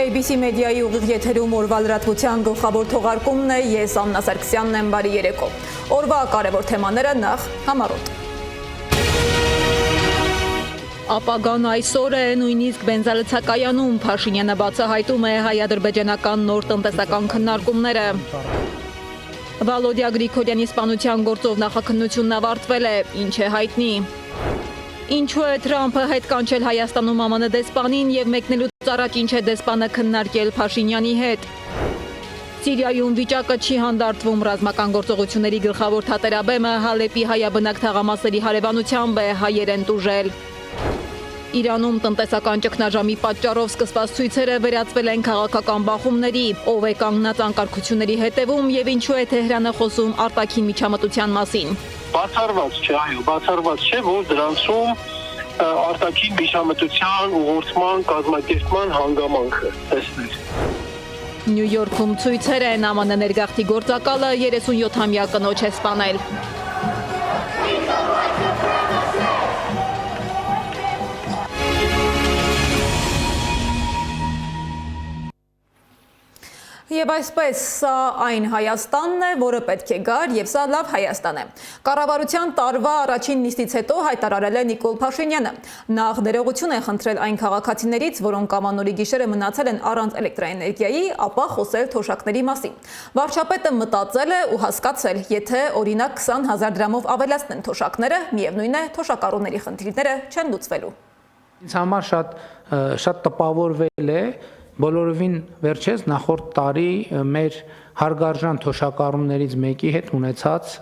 ABC մեդիայի ուղիղ եթերում օրվա լրատվության գլխավոր թողարկումն է, ես Աննա Սարգսյանն եմ, բարի երեկո։ Օրվա կարևոր թեմաները նախ համառոտ։ Ապագան այսօր է, նույնիսկ բենզալցակայանում Փաշինյանը բացահայտում է հայ-ադրբեջանական նոր տնտեսական քննարկումները։ Վալոդիա Գրիգորյանի սպանության գործով նախաքննությունն ավարտվել է, ինչ է հայտնի։ Ինչու է Թրամփը հետ կանչել Հայաստանում ԱՄՆ դեսպանին եւ մեկնելուց առաջ ինչ է դեսպանը քննարկել Փաշինյանի հետ։ Սիրիայում վիճակը չի հանդարտվում, ռազմական գործողությունների գլխավոր թատերաբեմը Հալեպի հայաբնակ թաղամասերի հարևանությամբ է հայերեն տուժել։ Իրանում տնտեսական ճգնաժամի պատճառով սկսված ցույցերը վերածվել են քաղաքական բախումների, ով է կանգնած անկարգությունների հետևում եւ ինչու է Թեհրանը խոսում արտաքին միջամտության մասին։ Բացառված չէ, այո, բացառված չէ, որ դրանցում արտաքին միջամտության ուղղորդման կազմակերպման հանգամանքը տեսնել։ Նյու Յորքում ցույցեր են, ԱՄՆ ներգաղթի գործակալը 37-ամյա կնոջ է սպանել։ Եվ այսպես, սա այն Հայաստանն է, որը պետք է գար, եւ սա լավ Հայաստան է։ Կառավարության տարվա առաջին նիստից հետո հայտարարել է Նիկոլ Փաշինյանը։ Նախ ներողություն է խնդրել այն քաղաքացիներից, որոնք ամանորի գիշերը մնացել են առանց էլեկտրաէներգիայի, ապա խոսել թոշակների մասին։ Վարչապետը մտածել է ու հասկացել, եթե օրինակ 20,000 դրամով ավելացնեն թոշակները, միևնույն է, թոշակառուների խնդիրները չեն լուծվելու։ Ինձ համար շատ տպավորվել է բոլորովին վերջերս նախորդ տարի մեր հարգարժան թոշակառուներից մեկի հետ ունեցած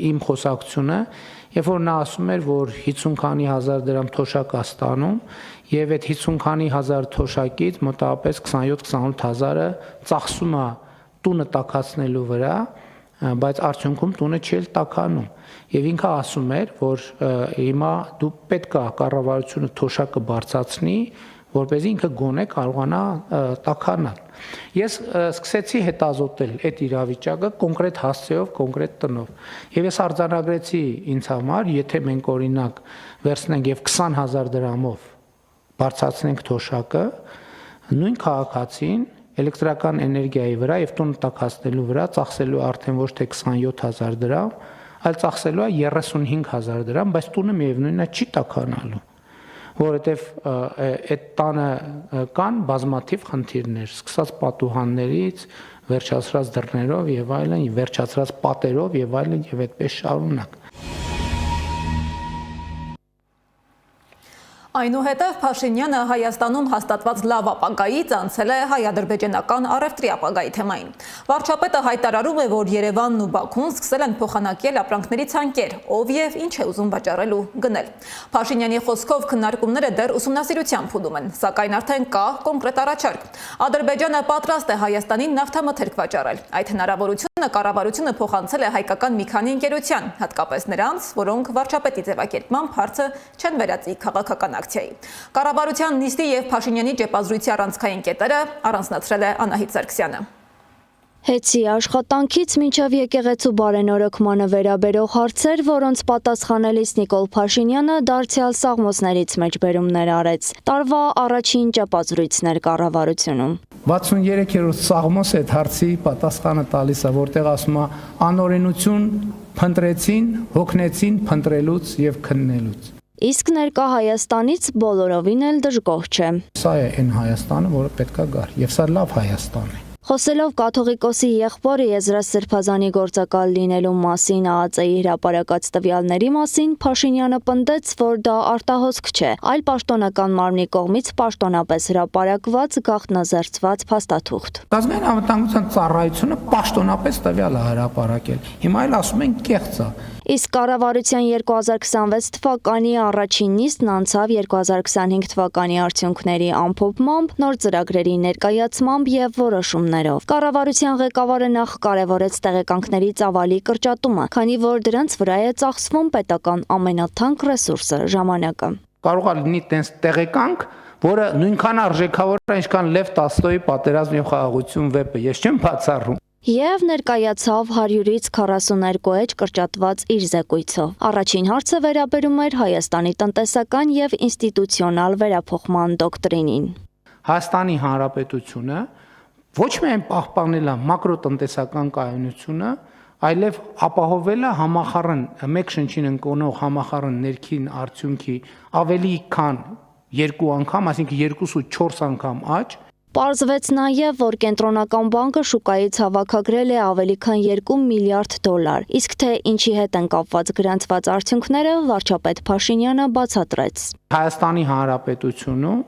իմ խոսակցությունը, երբ որ նա ասում էր, որ 50 քանի հազար դրամ թոշակ է ստանում եւ այդ 50 քանի հազար թոշակից մոտավորապես 27-28 հազարը ծախսում է տունը տաքացնելու վրա, բայց արդյունքում տունը չի տաքանում։ Եվ ինքը ասում էր, որ հիմա դու պետք է կառավարությունը թոշակը բարձրացնի, որպեսզի ինքը գոնե կարողանա տաքանալ։ Ես սկսեցի հետազոտել այդ իրավիճակը կոնկրետ հասցեով, կոնկրետ տնով։ Եվ ես արձանագրեցի ինձ համար, եթե մենք օրինակ վերցնենք եւ 20,000 դրամով բարձրացնենք թոշակը, նույն քաղաքացին էլեկտրական էներգիայի վրա եւ տուն տաքացնելու վրա ծախսելու արդեն ոչ թե 27,000 դրամ, այլ ծախսելու է 35,000 դրամ, բայց տունը միևնույնն է չի տաքանալու, որովհետև այդ տանը կան բազմաթիվ խնդիրներ, սկսած պատուհաններից, վերջացրած դռներով եւ այլն, վերջացրած պատերով եւ այլն եւ այդպես շարունակ։ Այնուհետև Փաշինյանը Հայաստանում հաստատված լավ ապագայից անցել է հայ-ադրբեջանական առևտրի ապագայի թեմային։ Վարչապետը հայտարարում է, որ Երևանն ու Բաքուն սկսել են փոխանակել ապրանքների ցանկեր, ով եւ ինչ է ուզում վաճառելու գնել։ Փաշինյանի խոսքով քննարկումները դեռ ուսումնասիրության փուլում են, սակայն արդեն կա կոնկրետ առաջարկ։ Ադրբեջանը պատրաստ է Հայաստանին նավթամթերք վաճառել։ Այդ հնարավորությունը կառավարությունը փոխանցել է հայկական մի քանի ընկերության, հատկապես նրանց, որոնք վարչապետի ձևակերպմամբ հարցը չեն վերածի քաղաքական ակցիայի։ Կառավարության նիստի եւ Փաշինյանի ճեպազրույցի առանցքային կետերը առանձնացրել է Անահիտ Սարգսյանը։ Հեծի աշխատանքից մինչև եկեղեցու բարենորոգմանը վերաբերող հարցեր, որոնց պատասխանելիս Նիկոլ Փաշինյանը դարձյալ սաղմոսներից մեջբերումներ արեց։ Տարվա առաջին ճեպազրույցներ կառավարությունում։ 63-րդ սաղմոս այդ հարցի պատասխանը տալիս է, որտեղ ասում է անօրենություն փնտրեցին, հոգնեցին փնտրելուց եւ քննելուց։ Իսկ ներկա Հայաստանից բոլորովին էլ դժգոհ չէ։ Սա է այն Հայաստանը, որը պետք է գար, եւ սա լավ Հայաստան է։ Խոսելով կաթողիկոսի եղբորը Եզրաս Սրբազանի գործակալ լինելու մասին ԱԱԾ-ի հրապարակած տվյալների մասին Փաշինյանը պնդեց, որ դա արտահոսք չէ, այլ պաշտոնական մարմնի կողմից պաշտոնապես հրապարակված գաղտնազերծված փաստաթուղթ։ Ազգային անվտանգության ծառայությունը պաշտոնապես տվյալ է հրապարակել։ Հիմա էլ ասում են կեղծ է։ Իսկ կառավարության 2026 թվականի առաջին նիստն անցավ 2025 թվականի արդյունքների ամփոփմամբ, նոր ծրագրերի ներկայացմամբ եւ որոշումներով։ Կառավարության ղեկավարը նախ կարևորեց տեղեկանքների ծավալի կրճատումը, քանի որ դրանց վրա է ծախսվում պետական ամենաթանկ ռեսուրսը՝ ժամանակը։ Կարող է լինի տենց տեղեկանք, որը նույնքան արժեքավոր է, ինչքան Լև Տոլստոյի Պատերազմ եւ խաղաղություն վեպը, ես չեմ բացառում։ Եվ ներկայացավ 100-ից 42 էջ կրճատված իր զեկույցով։ Առաջին հարցը վերաբերում էր Հայաստանի տնտեսական եւ ինստիտուցիոնալ վերափոխման դոկտրինին։ Հայաստանի Հանրապետությունը ոչ միայն պահպանել է մակրոտնտեսական կայունությունը, այլև ապահովել է համախառն մեկ շնչին ընկնող համախառն ներքին արդյունքի ավելի քան 2 անգամ, այսինքն 2.4 անգամ աճ։ Պարզվեց նաև, որ կենտրոնական բանկը շուկայից հավաքագրել է ավելի քան 2 միլիարդ դոլար, իսկ թե ինչի հետ են կապված գրանցված արդյունքները, վարչապետ Փաշինյանը բացատրեց։ Հայաստանի Հանրապետությունում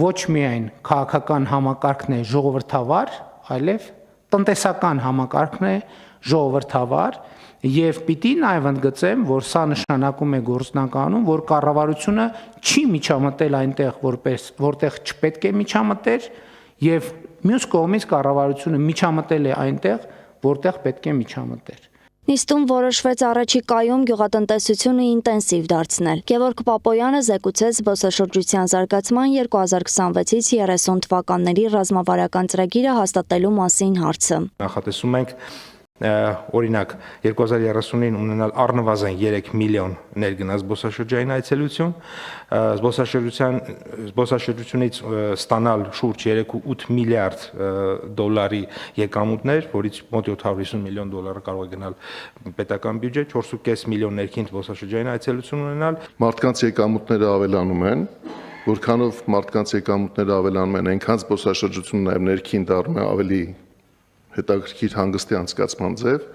ոչ միայն քաղաքական համակարգն է ժողովրդավար, այլև տնտեսական համակարգն է ժողովրդավար, եւ պիտի նաև ընդգծեմ, որ սա նշանակում է գործնականում, որ կառավարությունը չի միջամտել այնտեղ, որտեղ չպետք է միջամտեր, եւ մյուս կողմից կառավարությունը միջամտել է այնտեղ, որտեղ պետք է միջամտեր։ Նիստում որոշվեց առաջիկայում գյուղատնտեսությունը ինտենսիվ դարձնել։ Գևորգ Պապոյանը զեկուցեց զբոսաշրջության զարգացման 2026-ից 30 թվականների ռազմավարական ծրագիրը հաստատելու մասին հարցը։ Նախատեսում ենք օրինակ 2030-ին ունենալ առնվազն 3 միլիոն ներգնաց զբոսաշրջային այցելություն, զբոսաշրջությունից ստանալ շուրջ 3.8 միլիարդ դոլարի եկամուտներ, որից մոտ 750 միլիոն դոլարը կարող է գնալ պետական բյուջե, 4.5 միլիոն ներքին զբոսաշրջային այցելություն ունենալ։ Մարդկանց եկամուտները ավելանում են, որքանով մարդկանց եկամուտները ավելանում են, այնքան զբոսաշրջությունը նաև ներքին դառնում է ավելի հետաքրքիր հանգստի անցկացման ձև,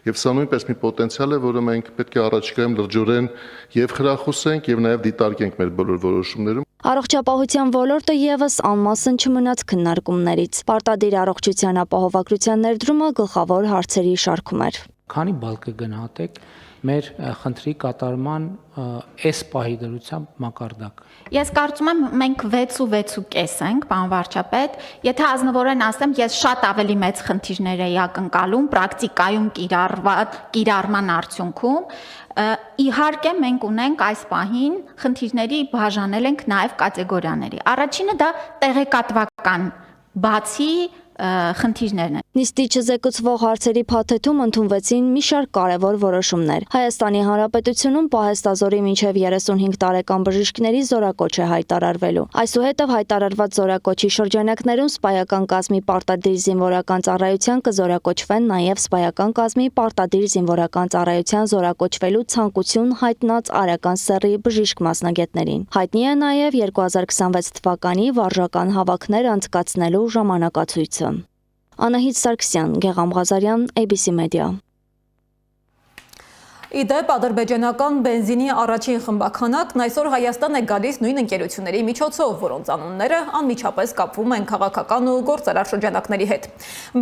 եւ սա նույնպես մի պոտենցիալ է, որը մենք պետք է առաջիկայում լրջորեն եւ խրախուսենք եւ նաեւ դիտարկենք մեր բոլոր որոշումներում։ Առողջապահության ոլորտը եւս անմասն չմնաց քննարկումներից։ Պարտադիր առողջության ապահովագրության ներդրումը գլխավոր հարցերի շարքում էր։ Քանի բալ կգնահատեք մեր խնդրի կատարման այս պահի դրությամբ մակարդակ։ Ես կարծում եմ մենք 6.5 ենք, պարոն վարչապետ, եթե ազնվորեն ասեմ, ես շատ ավելի մեծ խնդիրներ էի ակնկալում պրակտիկայում կիրառման արդյունքում։ Իհարկե մենք ունենք այս պահին խնդիրների բաժանել ենք նաև կատեգորիաների։ Առաջինը դա տեղեկատվական բացի խնդիրներն են։ Նիստի չզեկուցվող հարցերի փաթեթում ընդունվեցին մի շարք կարևոր որոշումներ։ Հայաստանի Հանրապետությունում պահեստազորի մինչև 35 տարեկան բժիշկների զորակոչ է հայտարարվելու։ Այսուհետև հայտարարված զորակոչի շրջանակներում սպայական կազմի պարտադիր զինվորական ծառայության կզորակոչվեն նաև սպայական կազմի պարտադիր զինվորական ծառայության զորակոչվելու ցանկություն հայտնած Արական սեռի բժիշկ մասնագետներին։ Հայտնի է նաև 2026 թվականի վարժական հավաքներ անցկացնելու ժամանակացույցը։ Անահիտ Սարգսյան, Գեղամ Ղազարյան, ABC Media։ Իդեպ ադրբեջանական բենզինի առաջին խմբաքանակն այսօր Հայաստան է գալիս նույն ընկերությունների միջոցով, որոնց անունները անմիջապես կապվում են քաղաքական ու գործարար շրջանակների հետ։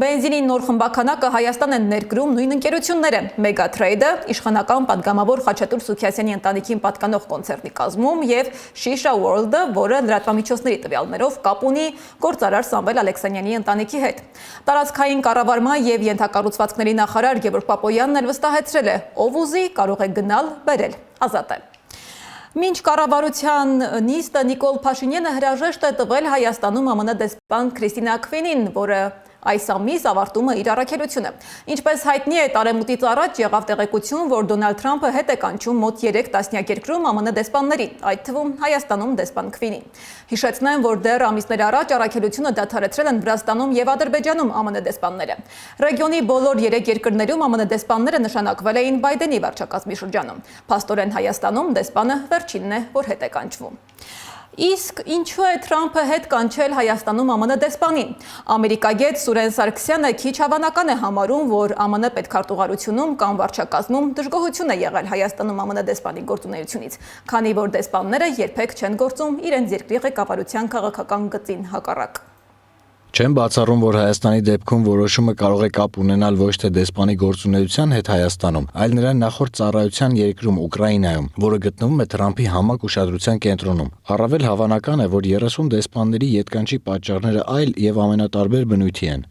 Բենզինի նոր խմբաքանակը Հայաստան են ներկրում նույն ընկերությունները՝ Megatrade-ը, իշխանական падգամավոր Խաչատուր Սուքիասյանի ընտանիքին պատկանող կոնցերնի կազմում եւ Shisha World-ը, որը լրատվամիջոցների տվյալներով կապ ունի գործարար Սամվել Ալեքսանյանի ընտանիքի հետ։ Տարածքային կառավարման եւ ենթակառուցվածքների նախարար Գևորգ Պապոյանն էլ վստահեցրել է, ով ուզի կարող է գնալ բերել ազատ է։ Մինչ կառավարության նիստը Նիկոլ Փաշինյանը հրաժեշտ է տվել Հայաստանում ԱՄՆ դեսպան Քրիստինա Քվինին, որը այս ամիս ավարտում է իր առաքելությունը։ Ինչպես հայտնի է, տարեմուտից առաջ եղավ տեղեկություն, որ Դոնալդ Թրամփը հետ է կանչում մոտ 3 տասնյակ երկրում ԱՄՆ դեսպաններին, այդ թվում Հայաստանում դեսպան Քվինին։ Հիշեցնեմ, որ դեռ ամիսներ առաջ առաքելությունը դադարեցրել են Վրաստանում եւ Ադրբեջանում ԱՄՆ դեսպանները։ Ռեգիոնի բոլոր 3 երկրներում ԱՄՆ դեսպանները նշանակվել էին Բայդենի վարչակազմի շրջանում։ Փաստորեն Հայաստանում դեսպանը վերջինն է, որ հետ է կանչվում։ Իսկ ինչու է Թրամփը հետ կանչել Հայաստանում ԱՄՆ դեսպանին։ Ամերիկագետ Սուրեն Սարգսյանը քիչ հավանական է համարում, որ ԱՄՆ պետքարտուղարությունում կամ վարչակազմում դժգոհություն է եղել Հայաստանում ԱՄՆ դեսպանի գործունեությունից, քանի որ դեսպանները երբեք չեն գործում իրենց երկրի ղեկավարության քաղաքական գծին հակառակ։ Չեմ բացառում, որ Հայաստանի դեպքում որոշումը կարող է կապ ունենալ ոչ թե դեսպանի գործունեության հետ Հայաստանում, այլ նրա նախորդ ծառայության երկրում Ուկրաինայում, որը գտնվում է Թրամփի համակ ուշադրության կենտրոնում։ Առավել հավանական է, որ 30 դեսպանների ետկանչի պատճառները այլ եւ ամենատարբեր բնույթի են։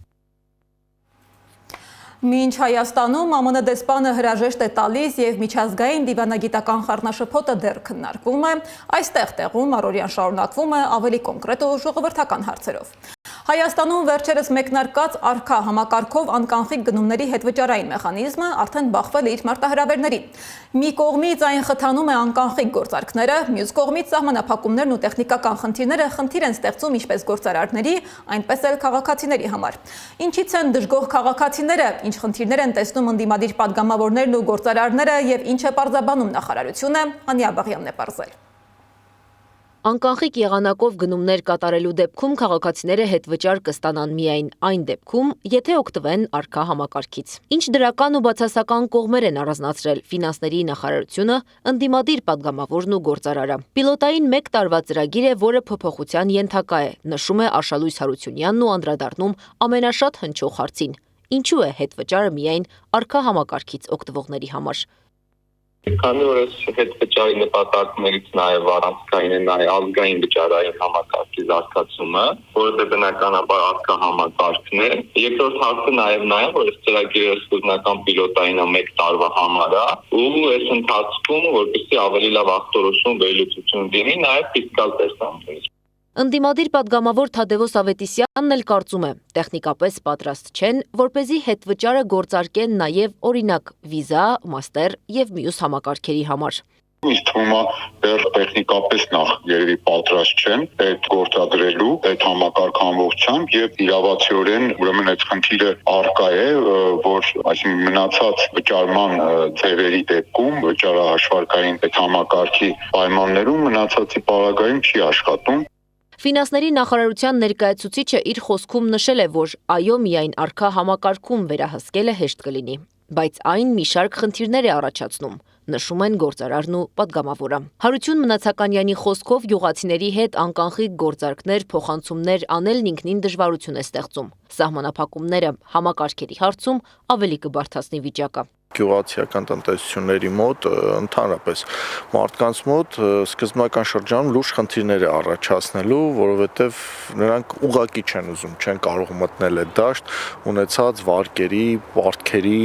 Մինչ Հայաստանում ԱՄՆ դեսպանը հրաժեշտ է տալիս եւ միջազգային դիվանագիտական խառնաշփոթը դեռ քննարկվում է, այստեղ տեղում առօրյան շարունակվում է ավելի կոնկրետ ու ժողովրդական հարցերով։ Հայաստանում վերջերս մեկնարկած արքա համակարգով անկանխիկ գնումների հետվճարային մեխանիզմը արդեն բախվել է իր մարտահրավերների։ Մի կողմից այն խթանում է անկանխիկ գործարքները, մյուս կողմից սահմանափակումներն ու տեխնիկական խնդիրները խնդիր են ստեղծում ինչպես գործարարների, այնպես էլ քաղաքացիների համար։ Ինչից են դժգոհ քաղաքացիները, ինչ խնդիրներ են տեսնում ընդդիմադիր պատգամավորներն ու գործարարները եւ ինչ է պարզաբանում նախարարությունը, Անի Աբաղյանն է պարզել։ Անկանխիկ եղանակով գնումներ կատարելու դեպքում քաղաքացիները հետվճար կստանան միայն այն դեպքում, եթե օգտվեն արքա համակարգից։ Ինչ դրական ու բացասական կողմեր են առանձնացրել ֆինանսների նախարարությունը, ընդդիմադիր պատգամավորն ու գործարարը։ Պիլոտային 1 տարվա ծրագիր է, որը փոփոխության ենթակա է, նշում է Արշալույս Հարությունյանն ու անդրադառնում ամենաշատ հնչող հարցին. ինչու է հետվճարը միայն արքա համակարգից օգտվողների համար։ Քանի որ այս հետվճարի նպատակներից նաև առանցքային է նաև ազգային վճարային համակարգի զարգացումը, որը բնականաբար արքա համակարգն է։ Երկրորդ հարցը նաև որ այս ծրագիրը սկզբնական պիլոտային 1 տարվա համար է, ու այս ընթացքում, որպեսզի ավելի լավ ախտորոշում վերլուծություն լինի, նաև ֆիսկալ տեսանկյունից։ Ընդդիմադիր պատգամավոր Թադևոս Ավետիսյանն էլ կարծում է, տեխնիկապես պատրաստ չեն, որպեսզի հետվճարը գործարկեն նաև օրինակ վիզա, մաստեր եւ մյուս համակարգերի համար։ Ինձ թվում է դեռ տեխնիկապես նախ երևի պատրաստ չեն այդ գործադրելու, այդ համակարգ ամբողջությամբ եւ իրավացիորեն ուրեմն այդ խնդիրը առկա է, որ այսինքն մնացած վճարման ձևերի դեպքում վճարահաշվարկային այդ համակարգի պայմաններում մնացածի պարագայում չի աշխատում։ Ֆինանսների նախարարության ներկայացուցիչը իր խոսքում նշել է, որ այո, միայն արքա համակարգում վերահսկելը հեշտ կլինի, բայց այն մի շարք խնդիրներ է առաջացնում, նշում են գործարարն ու պատգամավորը։ Հարություն Մնացականյանի խոսքով գյուղացիների հետ անկանխիկ գործարքներ, փոխանցումներ անելն ինքնին դժվարություն է ստեղծում։ Սահմանափակումները համակարգերի հարցում ավելի կբարդացնի վիճակը։ Գյուղացիական տնտեսությունների մոտ ընդհանրապես մարդկանց մոտ սկզբնական շրջանում լուրջ խնդիրներ է առաջացնելու, որովհետև նրանք ուղղակի չեն ուզում, չեն կարող մտնել այդ դաշտ ունեցած վարկերի, պարտքերի,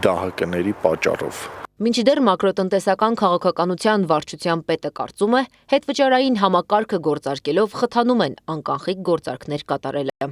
դահակների պատճառով։ Մինչդեռ մակրոտնտեսական քաղաքականության վարչության պետը կարծում է, հետվճարային համակարգը գործարկելով խթանում են անկանխիկ գործարքներ կատարելը։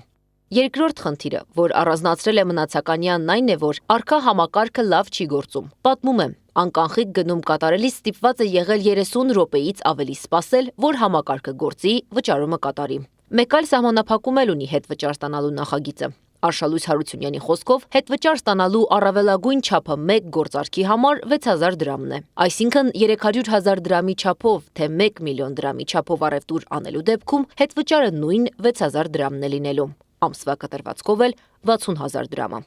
Երկրորդ խնդիրը, որ առանձնացրել է Մնացականյանն, այն է, որ արքա համակարգը լավ չի գործում։ Պատմում եմ, անկանխիկ գնում կատարելիս ստիպված է եղել 30 րոպեից ավելի սպասել, որ համակարգը գործի, վճարումը կատարի։ Մեկ այլ սահմանափակում էլ ունի հետվճար ստանալու նախագիծը։ Արշալույս Հարությունյանի խոսքով հետվճար ստանալու առավելագույն չափը մեկ գործարքի համար 6000 դրամն է։ Այսինքն 300,000 դրամի չափով, թե 1 միլիոն դրամի չափով առևտուր անելու դեպքում հետվճարը նույն 6000 դրամն է լինելու։ Ամսվա կտրվածքով էլ 60,000 դրամը։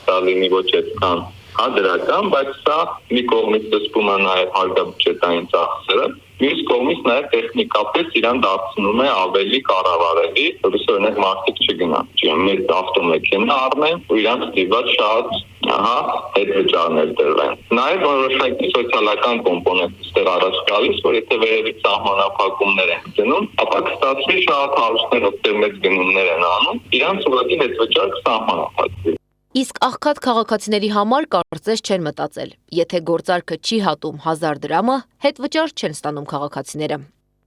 Սա լինի ոչ այդքան դրական, բայց սա մի կողմից տեսնում է նաև հարգաբյուջետային ծախսերը, մյուս կողմից նաև տեխնիկապես իրան դարձնում է ավելի կառավարելի, որպես օրինակ մարդիկ չգնան, մեծ ավտոմեքենա առնեն ու իրան ստիպված շատ հետվճարներ տրվեն։ Նաև որոշակի սոցիալական կոմպոնենտ ստեղ առաջ գալիս, որ եթե վերևից սահմանափակումներ են դնում, ապա կստացվի շատ հարուստներ, ովքեր մեծ գնումներ են անում, իրանց ուղղակի հետվճար կսահմանափակվի։ Իսկ աղքատ քաղաքացիների համար կարծես չեն մտածել։ Եթե գործարքը չի հատում 1000 դրամը, հետվճար չեն ստանում քաղաքացիները։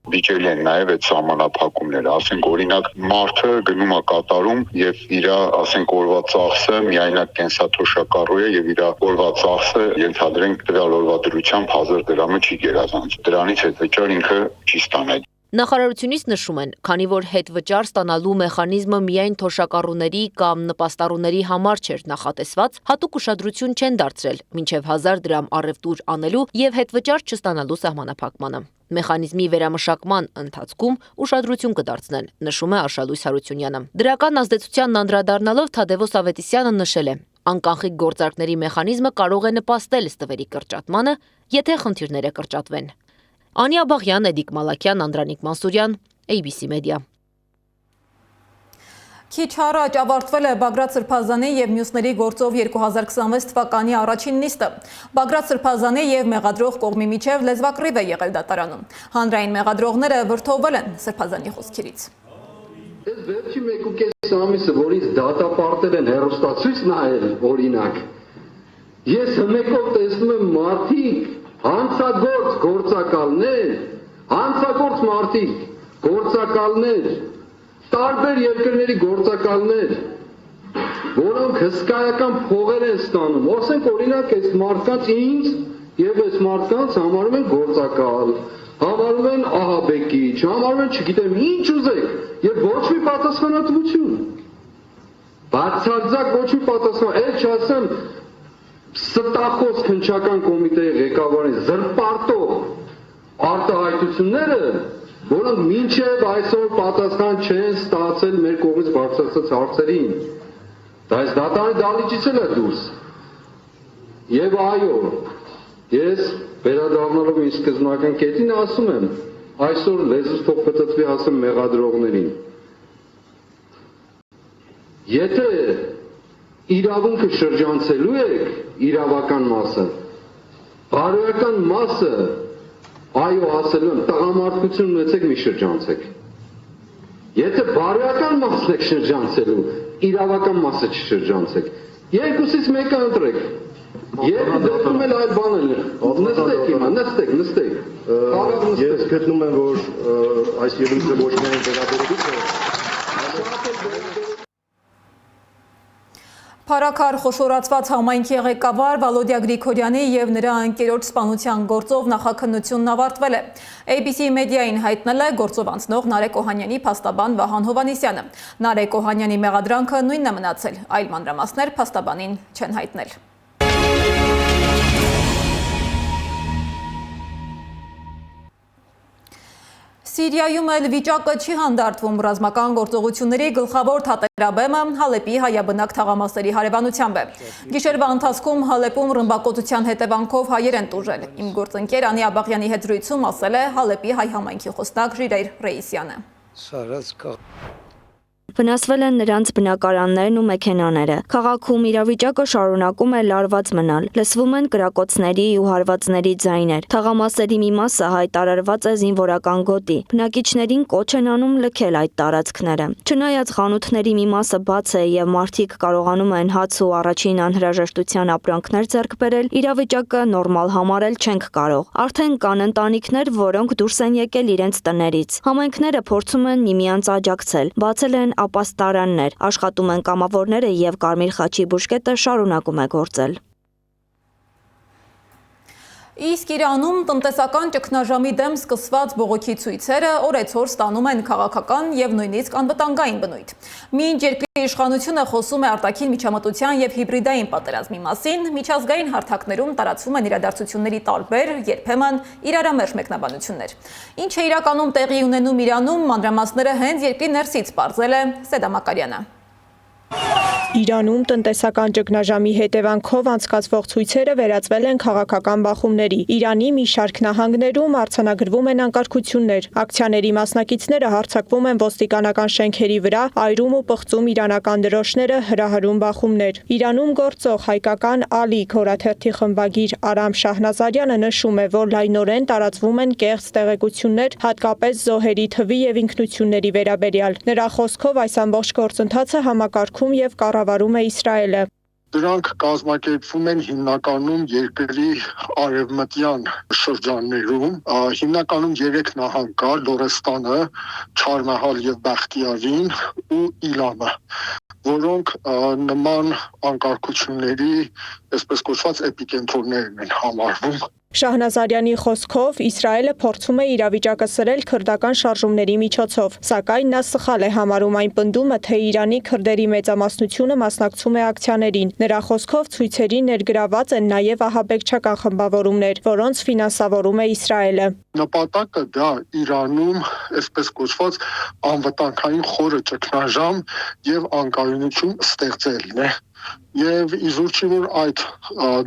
Վիճելի են նաև այդ սահմանափակումները, ասենք օրինակ մարդը գնում է կատարում եւ իր ասենք օրվա ծախսը միայնակ կենսաթոշակառու է եւ իր օրվա ծախսը ենթադրենք տվյալ օրվա դրությամբ 1000 դրամը չի գերազանց։ Դրանից հետվճար ինքը չի ստանա։ Նախարարությունից նշում են, քանի որ հետվճար ստանալու մեխանիզմը միայն թոշակառուների կամ նպաստառուների համար չէր նախատեսված, հատուկ ուշադրություն չեն դարձրել մինչև 1000 դրամ առևտուր անելու եւ հետվճար չստանալու սահմանափակմանը։ Մեխանիզմի վերամշակման ընթացքում ուշադրություն կդարձնեն, նշում է Արշալույս Հարությունյանը։ Դրական ազդեցությանն անդրադառնալով Թադևոս Ավետիսյանը նշել է. անկանխիկ գործարքների մեխանիզմը կարող է նպաստել ստվերի կրճատմանը, եթե խնդիրները կրճատվեն։ Անի Աբաղյան, Էդիկ Մալաքյան, Անդրանիկ Մանսուրյան, ABC Media։ Քիչ առաջ ավարտվել է Բագրատ Սրբազանի և մյուսների գործով 2026 թվականի առաջին նիստը։ Բագրատ Սրբազանի և մեղադրող կողմի միջև լեզվակռիվ է եղել դատարանում։ Հանրային մեղադրողները վրդովվել են Սրբազանի խոսքերից։ Այս վերջի 1.5 ամիսը, որից դատապարտել են հեռուստացույց նայել, օրինակ, ես հմեկով տեսնում եմ մարդիկ, հանցագործ գործակալներ, հանցագործ մարդիկ, գործակալներ, տարբեր երկրների գործակալներ, որոնք հսկայական փողեր են ստանում, ասենք օրինակ այս մարդկանց ինձ եւ այս մարդկանց համարում են գործակալ, համարում են ահաբեկիչ, համարում են չգիտեմ ինչ ուզեք եւ ոչ մի պատասխանատվություն։ Բացարձակ ոչ մի պատասխան, այլ չասեմ ստախոս քննչական կոմիտեի ղեկավարին զրպարտող արտահայտությունները, որոնք մինչև այսօր պատասխան չեն ստացել մեր կողմից բարձրացած հարցերին։ Դա այս դատարանի դահլիճից էլ է դուրս։ Եվ այո, ես վերադառնալով իմ սկզբնական կետին ասում եմ, այսօր լեզուս թող պտտվի ասեմ մեղադրողներին։ Եթե իրավունքը շրջանցելու եք իրավական մասը, բարոյական մասը, այո ասելու եմ, տղամարդկություն ունեցեք մի շրջանցեք։ Եթե բարոյական մասն եք շրջանցելու, իրավական մասը չշրջանցեք։ Երկուսից մեկը ընտրեք։ Եվ դեպքում էլ այլ բան է։ Նստեք հիմա, նստեք։ Ես գտնում եմ, որ այս ելույթը ոչ միայն վերաբերվի է, Փարաքար խոշորացված համայնքի ղեկավար Վալոդիա Գրիգորյանի եւ նրա ընկերոջ սպանության գործով նախաքննությունն ավարտվել է։ ABC մեդիային հայտնել է գործով անցնող Նարեկ Օհանյանի փաստաբան Վահան Հովհաննիսյանը։ Նարեկ Օհանյանի մեղադրանքը նույնն է մնացել, այլ մանրամասներ փաստաբանին չեն հայտնել։ Սիրիայում էլ վիճակը չի հանդարտվում ռազմական գործողությունների գլխավոր թատերաբեմը Հալեպի հայաբնակ թաղամասերի հարևանությամբ է։ Գիշերվա ընթացքում Հալեպում ռմբակոծության հետևանքով հայեր են տուժել։ Իմ գործընկեր Անի Աբաղյանի հետ զրույցում ասել է Հալեպի հայ համայնքի խոսնակ Ժիրայր Ռեյիսյանը։ Վնասվել են նրանց բնակարաններն ու մեքենաները։ Քաղաքում իրավիճակը շարունակում է լարված մնալ։ Լսվում են կրակոցների ու հարվածների ձայներ։ Թաղամասերի մի մասը հայտարարված է զինվորական գոտի։ Բնակիչներին կոչ են անում լքել այդ տարածքները։ Չնայած խանութների մի մասը բաց է եւ մարդիկ կարողանում են հաց ու առաջին անհրաժեշտության ապրանքներ ձեռք բերել, իրավիճակը նորմալ համարել չենք կարող։ Արդեն կան ընտանիքներ, որոնք դուրս են եկել իրենց տներից։ Համայնքները փորձում են միմյանց աջակցել։ Բացել են ապաստարաններ, աշխատում են կամավորները եւ Կարմիր խաչի բուժկետը շարունակում է գործել։ Իսկ Իրանում տնտեսական ճգնաժամի դեմ սկսված բողոքի ցույցերը օրեցօր ստանում են քաղաքական եւ նույնիսկ անվտանգային բնույթ։ Մինչ երկրի իշխանությունը խոսում է արտաքին միջամտության եւ հիբրիդային պատերազմի մասին, միջազգային հարթակներում տարածվում են իրադարձությունների տարբեր, երբեմն իրարամերժ մեկնաբանություններ։ Ինչ է իրականում տեղի ունենում Իրանում, մանրամասները հենց երկրի ներսից պարզել է Սեդա Մակարյանը։ Իրանում տնտեսական ճգնաժամի հետևանքով անցկացվող ցույցերը վերածվել են քաղաքական բախումների։ Իրանի մի շարք նահանգներում արձանագրվում են անկարգություններ։ Ակցիաների մասնակիցները հարձակվում են ոստիկանական շենքերի վրա, այրում ու պղծում իրանական դրոշները, հրահրում բախումներ։ Իրանում գործող հայկական Ալիք հորաթերթի խմբագիր Արամ Շահնազարյանը նշում է, որ լայնորեն տարածվում են կեղծ տեղեկություններ, հատկապես զոհերի թվի եւ ինքնությունների վերաբերյալ։ Նրա խոսքով այս ամբողջ գործընթացը համակարգում եւ կառավարում է Իսրայելը։ Դրանք կազմակերպվում են հիմնականում երկրի արևմտյան շրջաններում, հիմնականում 3 նահանգ կա՝ Լորեստանը, Չարմահալ եւ Բախտիարին ու Իլամը, որոնք նման անկարգությունների, այսպես կոչված էպիկենտրոններն են համարվում։ Շահնազարյանի խոսքով Իսրայելը փորձում է իրավիճակը սրել քրդական շարժումների միջոցով, սակայն նա սխալ է համարում այն պնդումը, թե Իրանի քրդերի մեծամասնությունը մասնակցում է ակցիաներին։ Նրա խոսքով ցույցերին ներգրաված են նաև ահաբեկչական խմբավորումներ, որոնց ֆինանսավորում է Իսրայելը։ Նպատակը դա Իրանում, այսպես կոչված անվտանգային խորը ճգնաժամ եւ անկայունություն ստեղծելն է։ Եվ իզուր չի, որ այդ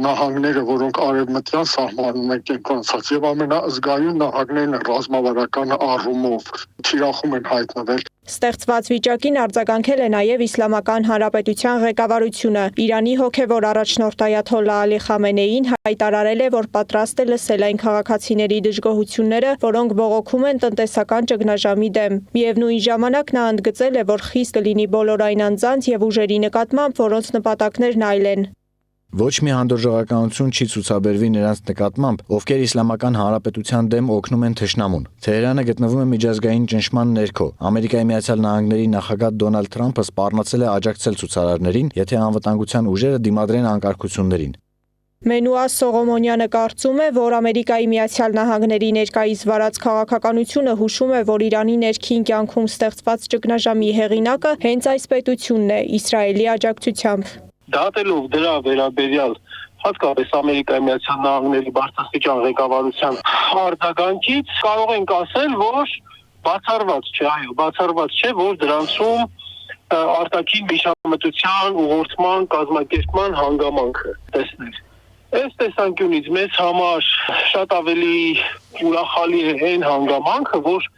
նահանգները, որոնք արևմտյան սահմանում են կենտրոնացած եւ ամենազգայուն նահանգներն են ռազմավարական առումով, թիրախում են հայտնվել։ Ստեղծված վիճակին արձագանքել է նաև Իսլամական Հանրապետության ղեկավարությունը։ Իրանի հոգևոր առաջնորդ Այաթոլլա Ալի Խամենեին հայտարարել է, որ պատրաստ է լսել այն քաղաքացիների դժգոհությունները, որոնք բողոքում են տնտեսական ճգնաժամի դեմ։ Միևնույն ժամանակ նա ընդգծել է, որ խիստ կլինի բոլոր այն անձանց եւ ուժերի նկատմամբ, որոնց նպատակներն այլ են։ Ոչ մի հանդուրժողականություն չի ցուցաբերվի նրանց նկատմամբ, ովքեր Իսլամական Հանրապետության դեմ օգնում են թշնամուն։ Թեհրանը գտնվում է միջազգային ճնշման ներքո։ Ամերիկայի Միացյալ Նահանգների նախագահ Դոնալդ Թրամփը սպառնացել է աջակցել ցուցարարներին, եթե անվտանգության ուժերը դիմադրեն անկարգություններին։ Մենուա Սողոմոնյանը կարծում է, որ Ամերիկայի Միացյալ Նահանգների ներկայիս վարած քաղաքականությունը հուշում է, որ Իրանի ներքին կյանքում ստեղծված ճգնաժամի հեղինակը հենց այս պետությունն է Իսրայելի աջակցությամբ։ Դատելով դրա վերաբերյալ հատկապես Ամերիկայի Միացյալ Նահանգների բարձրաստիճան ղեկավարության արձագանքից կարող ենք ասել, որ բացառված չէ, այո, բացառված չէ, որ դրանցում արտաքին միջամտության ուղղորդման կազմակերպման հանգամանքը տեսնել։ Այս տեսանկյունից մեզ համար շատ ավելի ուրախալի է այն հանգամանքը, որ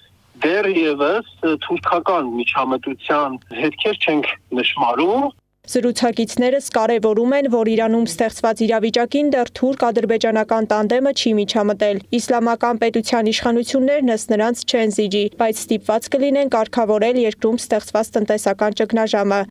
դեռևս թուրքական միջամտության հետքեր չենք նշմարում։ Զրուցակիցներս կարևորում են, որ Իրանում ստեղծված իրավիճակին դեռ թուրք-ադրբեջանական տանդեմը չի միջամտել։ Իսլամական պետության իշխանություններն ըստ նրանց չեն զիջի, բայց ստիպված կլինեն կարգավորել երկրում ստեղծված տնտեսական ճգնաժամը։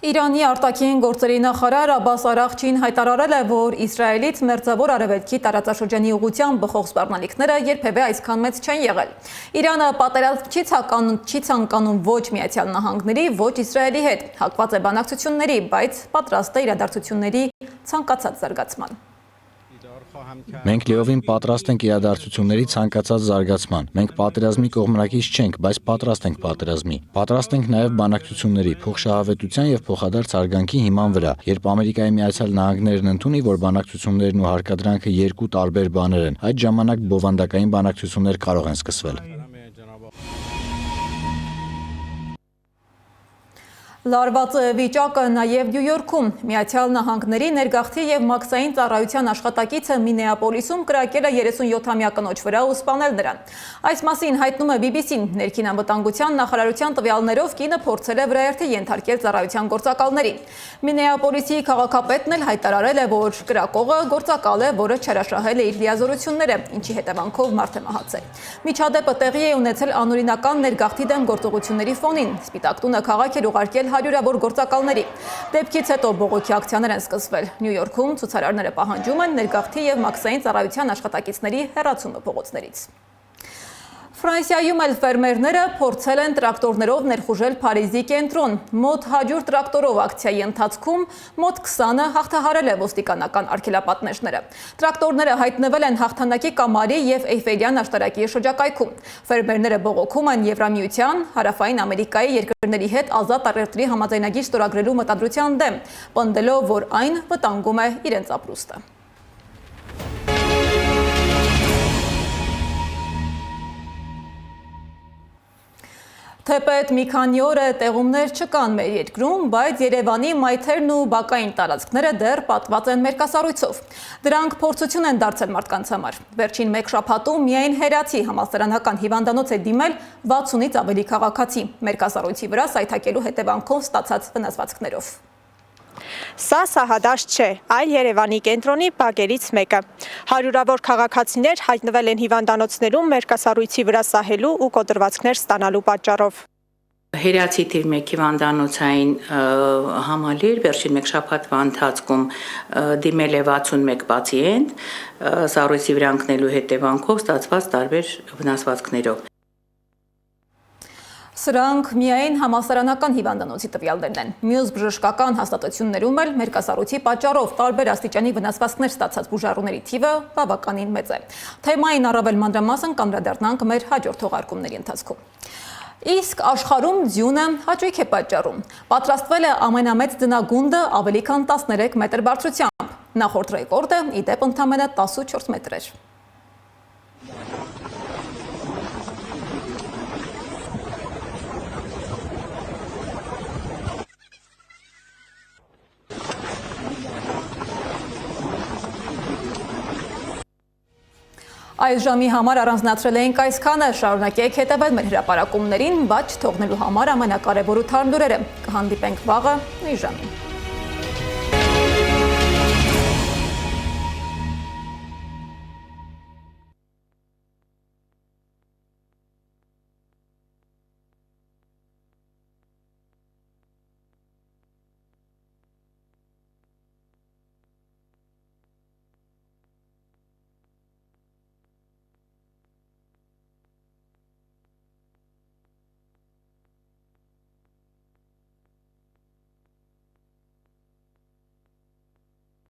Իրանի արտաքին գործերի նախարար Աբբաս Արաղչին հայտարարել է, որ Իսրայելից մերձավոր արևելքի տարածաշրջանի ուղղությամբ բխող սպառնալիքները երբևէ այսքան մեծ չեն եղել։ Իրանը պատերազմ չի ցանկանում ոչ Միացյալ Նահանգների, ոչ Իսրայելի հետ, հակված է բանակցությունների, բայց պատրաստ է իրադարձությունների ցանկացած զարգացման։ Մենք լիովին պատրաստ ենք իրադարձությունների ցանկացած զարգացման։ Մենք պատերազմի կողմնակից չենք, բայց պատրաստ ենք պատերազմի։ Պատրաստ ենք նաև բանակցությունների, փոխշահավետության եւ փոխադարձ արգանքի հիման վրա, երբ Ամերիկայի Միացյալ Նահանգներն ընդունի, որ բանակցություններն ու հարկադրանքը երկու տարբեր բաներ են, այդ ժամանակ բովանդակային բանակցություններ կարող են սկսվել։ Լարված վիճակը նաև Նյու Յորքում։ Միացյալ Նահանգների ներգաղթի եւ մաքսային ծառայության աշխատակիցը Մինեապոլիսում կրակել է 37-ամյա կնոջ վրա ու սպանել նրան։ Այս մասին հայտնում է BBC-ն։ Ներքին անվտանգության նախարարության տվյալներով կինը փորձել է վրայերթի ենթարկել ծառայության գործակալներին։ Մինեապոլիսի քաղաքապետն էլ հայտարարել է, որ կրակողը գործակալ է, որը չհրաշահել է իր լիազորությունները, ինչի հետևանքով մարդ է մահացել։ Միջադեպը տեղի է ունեցել անօրինական ներգաղթի դեմ գործողությունների ֆոնին։ Սպիտակ տունը քաղաք էր ուղարկել հարյուրավոր գործակալների։ Դեպքից հետո բողոքի ակցիաներ են սկսվել։ Նյու Յորքում ցուցարարները պահանջում են ներգաղթի եւ մաքսային ծառայության աշխատակիցների հեռացումը փողոցներից։ Ֆրանսիայում էլ ֆերմերները փորձել են տրակտորներով ներխուժել Փարիզի կենտրոն։ Մոտ 100 տրակտորով ակցիայի ընթացքում մոտ 20-ը հաղթահարել է ոստիկանական արգելապատնեշները։ Տրակտորները հայտնվել են Հաղթանակի կամարի եւ Էյֆելյան աշտարակի շրջակայքում։ Ֆերմերները բողոքում են Եվրամիության, Հարավային Ամերիկայի երկրների հետ ազատ առևտրի համաձայնագիր ստորագրելու մտադրության դեմ, պնդելով, որ այն վտանգում է իրենց ապրուստը։ Թեպետ մի քանի օր է տեղումներ չկան մեր երկրում, բայց Երևանի մայթերն ու բակային տարածքները դեռ պատված են մերկասառույցով։ Դրանք փորձություն են դարձել մարդկանց համար։ Վերջին մեկ շաբաթում միայն Հերացի համալսարանական հիվանդանոց է դիմել 60-ից ավելի քաղաքացի, մերկասառույցի վրա սայթաքելու հետևանքով ստացած վնասվածքներով։ Սա սահադաշտ չէ, այլ Երևանի կենտրոնի բակերից մեկը։ Հարյուրավոր քաղաքացիներ հայտնվել են հիվանդանոցներում մերկասառույցի վրա սահելու ու կոտրվածքներ ստանալու պատճառով։ Հերացի թիվ 1 հիվանդանոցային համալիր վերջին մեկ շաբաթվա ընթացքում դիմել է 61 պացիենտ, սառույցի վրա ընկնելու հետևանքով ստացված տարբեր վնասվածքներով։ Սրանք միայն համալսարանական հիվանդանոցի տվյալներն են։ Մյուս բժշկական հաստատություններում էլ մերկասառույցի պատճառով տարբեր աստիճանի վնասվածքներ ստացած բուժառուների թիվը բավականին մեծ է։ Թեմային առավել մանրամասն կանդրադառնանք մեր հաջորդ թողարկումների ընթացքում։ Իսկ աշխարհում ձյունը հաճույք է պատճառում։ Պատրաստվել է ամենամեծ ձնագունդը ավելի քան 13 մետր բարձրությամբ։ Նախորդ ռեկորդը ի դեպ ընդամենը 14 մետր էր։ Այս ժամի համար առանձնացրել էինք այսքանը, շարունակեք հետևել մեր հրապարակումներին, բայց չթողնելու համար ամենակարևոր ու թարմ լուրերը։ Կհանդիպենք վաղը նույն ժամին։